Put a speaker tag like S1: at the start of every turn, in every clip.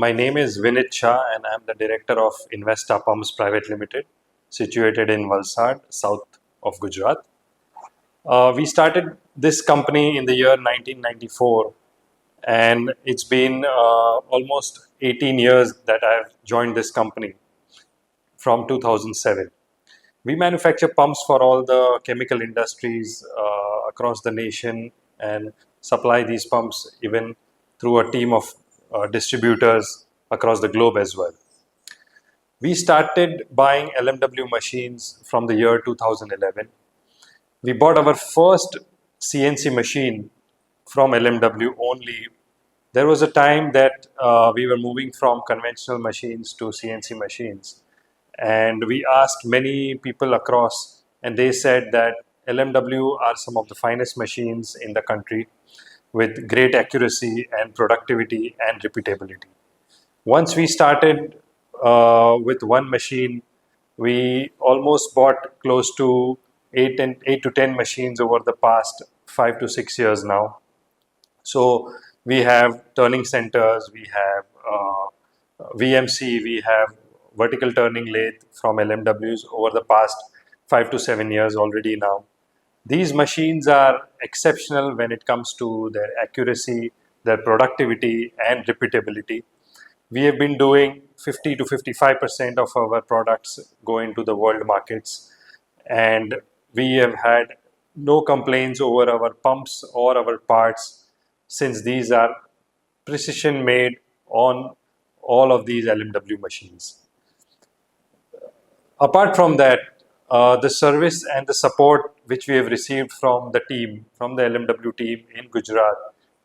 S1: My name is 𝗍𝗵 and I am the director of Investa Pumps Private Limited, situated in Valsad, south of Gujarat. We started this company in the year 1994, and it's been almost 18 years that I've joined this company from 2007. We manufacture pumps for all the chemical industries across the nation and supply these pumps even through a team of distributors across the globe as well. We started buying LMW machines from the year 2011. We bought our first CNC machine from LMW only. There was a time that we were moving from conventional machines to CNC machines, and we asked many people across, and they said that LMW are some of the finest machines in the country with great accuracy and productivity and repeatability. Once we started with one machine, we almost bought close to 8 to 10 machines over the past 5 to 6 years now. So we have turning centers, we have VMC, we have vertical turning lathe from LMWs over the past 5 to 7 years already now. These machines are exceptional when it comes to their accuracy, their productivity and repeatability. We have been doing 50 to 55% of our products go into the world markets, and we have had no complaints over our pumps or our parts, since these are precision made on all of these LMW machines. Apart from that, the service and the support which we have received from the team, from the LMW team in Gujarat,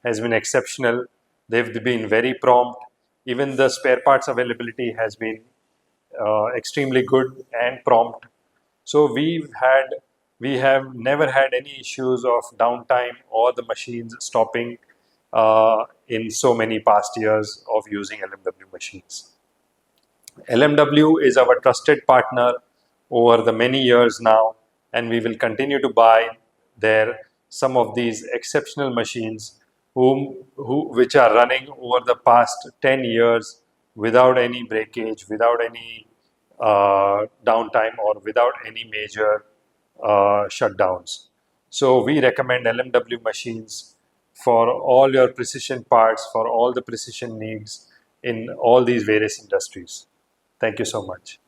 S1: has been exceptional. They've been very prompt. Even the spare parts availability has been extremely good and prompt. So we have never had any issues of downtime or the machines stopping in so many past years of using LMW machines. LMW is our trusted partner over the many years now, and we will continue to buy some of these exceptional machines which are running over the past 10 years without any breakage, without any downtime or without any major shutdowns. So we recommend LMW machines for all your precision parts, for all the precision needs in all these various industries. Thank you so much.